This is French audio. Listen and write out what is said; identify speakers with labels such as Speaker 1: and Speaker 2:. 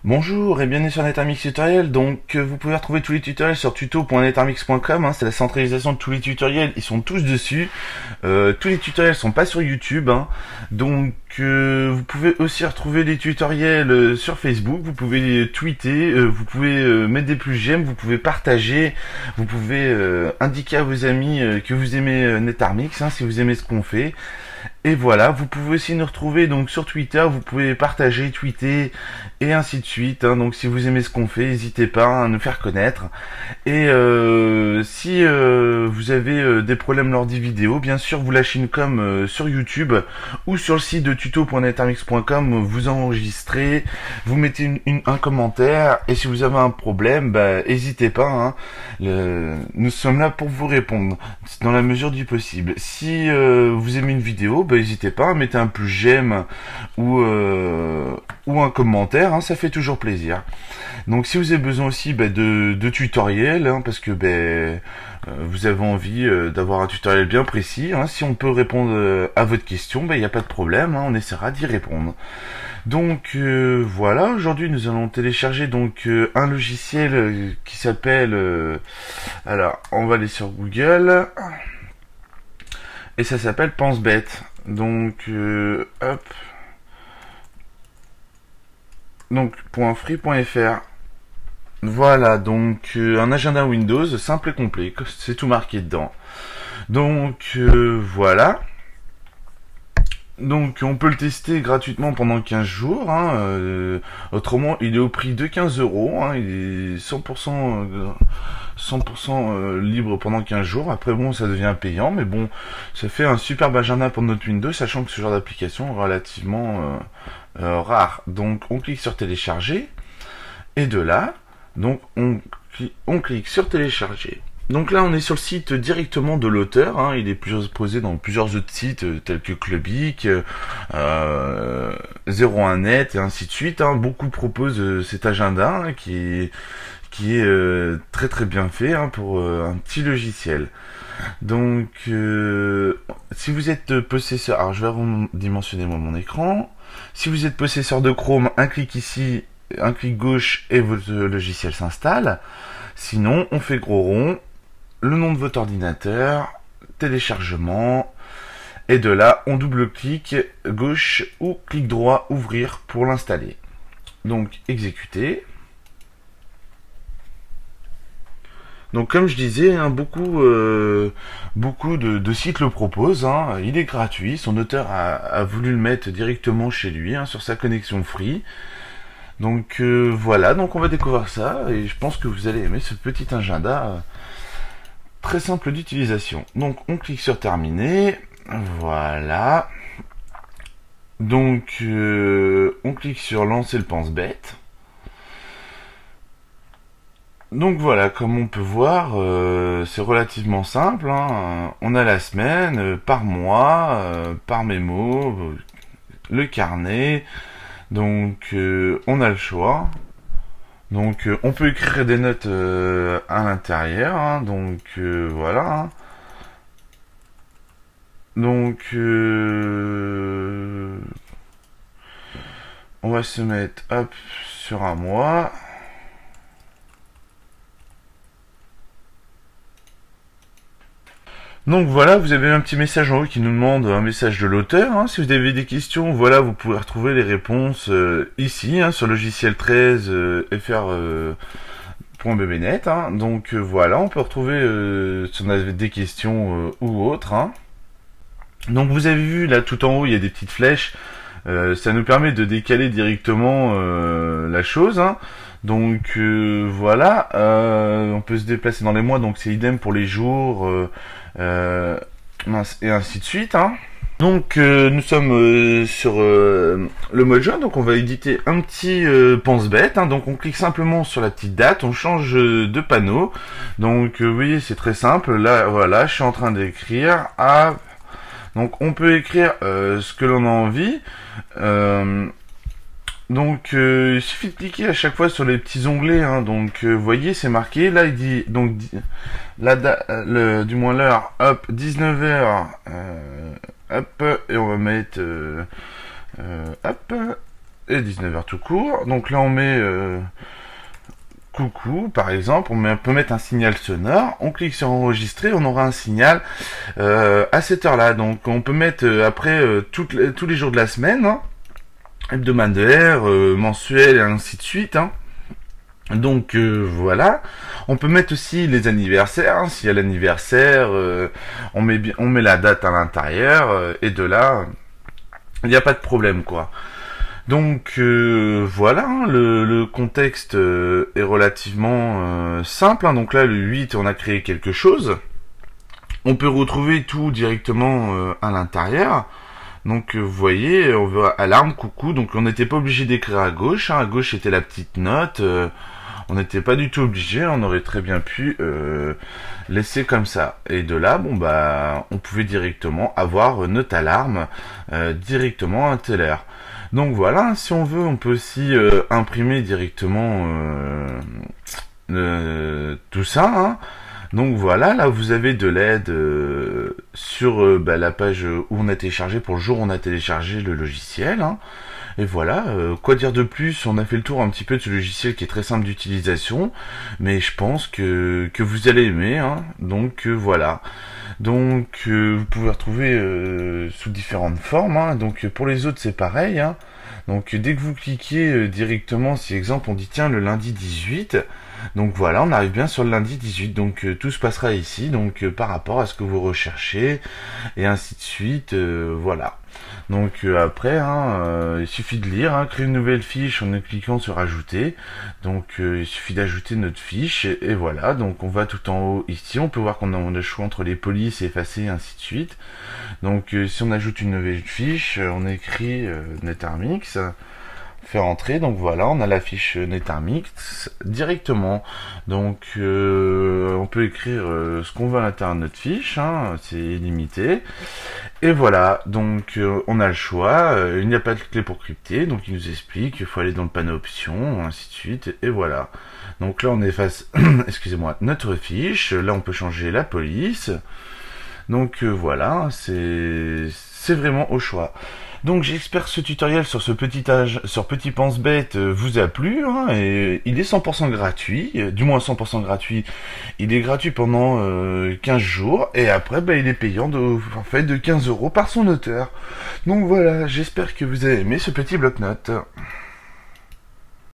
Speaker 1: Bonjour et bienvenue sur NetArmix Tutoriel. Donc vous pouvez retrouver tous les tutoriels sur tuto.netarmix.com, c'est la centralisation de tous les tutoriels, ils sont tous dessus. Tous les tutoriels sont pas sur YouTube, donc vous pouvez aussi retrouver les tutoriels sur Facebook, vous pouvez tweeter, vous pouvez mettre des plus j'aime, vous pouvez partager, vous pouvez indiquer à vos amis que vous aimez NetArmix, si vous aimez ce qu'on fait. Et voilà, vous pouvez aussi nous retrouver donc sur Twitter, vous pouvez partager, tweeter et ainsi de suite. Donc si vous aimez ce qu'on fait, n'hésitez pas à nous faire connaître. Et si vous avez des problèmes lors des vidéos, bien sûr vous lâchez une com sur YouTube ou sur le site de tuto.netarmix.com, vous enregistrez, vous mettez un commentaire et si vous avez un problème, n'hésitez pas. Nous sommes là pour vous répondre dans la mesure du possible. Si vous aimez une vidéo, n'hésitez pas, mettez un plus j'aime ou un commentaire, ça fait toujours plaisir. Donc si vous avez besoin aussi de tutoriels, parce que vous avez envie d'avoir un tutoriel bien précis, si on peut répondre à votre question, il n'y a pas de problème, on essaiera d'y répondre. Donc voilà, aujourd'hui nous allons télécharger donc un logiciel qui s'appelle alors on va aller sur Google et ça s'appelle PenseBête. Donc hop, donc .free.fr. Voilà, donc un agenda Windows simple et complet, c'est tout marqué dedans. Donc voilà. Donc on peut le tester gratuitement pendant 15 jours, autrement il est au prix de 15 €, il est 100% libre pendant 15 jours, après bon ça devient payant, mais bon ça fait un superbe agenda pour notre Windows, sachant que ce genre d'application est relativement rare. Donc on clique sur télécharger, et de là, donc on clique sur télécharger. Donc là on est sur le site directement de l'auteur, il est posé dans plusieurs autres sites tels que Clubic, 01net et ainsi de suite. Beaucoup proposent cet agenda qui est très très bien fait pour un petit logiciel. Donc si vous êtes possesseur, alors je vais redimensionner mon écran. Si vous êtes possesseur de Chrome, un clic ici, un clic gauche et votre logiciel s'installe. Sinon on fait gros rond, le nom de votre ordinateur, téléchargement, et de là on double-clique gauche ou clic droit ouvrir pour l'installer. Donc exécuter. Donc comme je disais, beaucoup de sites le proposent, il est gratuit, son auteur a voulu le mettre directement chez lui, sur sa connexion free. Donc voilà, donc on va découvrir ça, et je pense que vous allez aimer ce petit agenda très simple d'utilisation. Donc on clique sur terminer, voilà. Donc on clique sur lancer le pense-bête. Donc voilà, comme on peut voir, c'est relativement simple. On a la semaine, par mois, par mémo, le carnet. Donc on a le choix. Donc on peut écrire des notes à l'intérieur. Donc voilà. Donc on va se mettre sur un mois. Donc voilà, vous avez un petit message en haut qui nous demande un message de l'auteur. Si vous avez des questions, voilà, vous pouvez retrouver les réponses ici, sur logiciel 13 fr.bbnet. Donc voilà, on peut retrouver si on a des questions ou autres. Donc vous avez vu là tout en haut, il y a des petites flèches. Ça nous permet de décaler directement la chose. Donc voilà, on peut se déplacer dans les mois, donc c'est idem pour les jours, et ainsi de suite. Donc nous sommes sur le mois de juin, donc on va éditer un petit pense-bête. Donc on clique simplement sur la petite date, on change de panneau. Donc vous voyez, c'est très simple. Là voilà, je suis en train d'écrire. Donc on peut écrire ce que l'on a envie. Donc il suffit de cliquer à chaque fois sur les petits onglets. Donc vous voyez, c'est marqué. Là il dit donc du moins l'heure. Hop, 19h. Hop, et on va mettre hop et 19h tout court. Donc là on met coucou par exemple, on peut mettre un signal sonore, on clique sur enregistrer, on aura un signal à cette heure là. Donc on peut mettre après tous les jours de la semaine, hein, hebdomadaire, mensuel et ainsi de suite, hein. Donc voilà, on peut mettre aussi les anniversaires, hein. S'il y a l'anniversaire, on met la date à l'intérieur, et de là, il n'y a pas de problème quoi. Donc voilà, hein, le contexte est relativement simple, hein. Donc là le 8 on a créé quelque chose, on peut retrouver tout directement à l'intérieur. Donc vous voyez, on veut alarme, coucou, donc on n'était pas obligé d'écrire à gauche, hein. À gauche c'était la petite note, on n'était pas du tout obligé, on aurait très bien pu laisser comme ça. Et de là, bon bah, on pouvait directement avoir notre alarme directement à telle heure. Donc voilà, si on veut, on peut aussi imprimer directement tout ça, hein. Donc voilà, là vous avez de l'aide sur la page où on a téléchargé, pour le jour où on a téléchargé le logiciel, hein. Et voilà, quoi dire de plus, on a fait le tour un petit peu de ce logiciel qui est très simple d'utilisation, mais je pense que vous allez aimer, hein. Donc voilà. Donc vous pouvez retrouver sous différentes formes, hein. Donc pour les autres c'est pareil, hein. Donc dès que vous cliquez directement, si exemple on dit tiens le lundi 18, donc voilà, on arrive bien sur le lundi 18, donc tout se passera ici, donc par rapport à ce que vous recherchez, et ainsi de suite, voilà. Donc après, hein, il suffit de lire, hein, créer une nouvelle fiche en cliquant sur ajouter, donc il suffit d'ajouter notre fiche, et voilà, donc on va tout en haut ici, on peut voir qu'on a le choix entre les polices, effacer, et ainsi de suite. Donc si on ajoute une nouvelle fiche, on écrit Netarmix, fait entrer, donc voilà, on a la fiche Netarmix directement. Donc on peut écrire ce qu'on veut à l'intérieur de notre fiche, hein, c'est illimité. Et voilà, donc on a le choix, il n'y a pas de clé pour crypter, donc il nous explique qu'il faut aller dans le panneau options, ainsi de suite, et voilà. Donc là on efface, excusez-moi, notre fiche, là on peut changer la police. Donc voilà, c'est vraiment au choix. Donc j'espère que ce tutoriel sur ce petit pense-bête vous a plu, hein, et il est 100% gratuit, du moins 100% gratuit. Il est gratuit pendant 15 jours, et après il est payant en fait de 15 € par son auteur. Donc voilà, j'espère que vous avez aimé ce petit bloc-notes.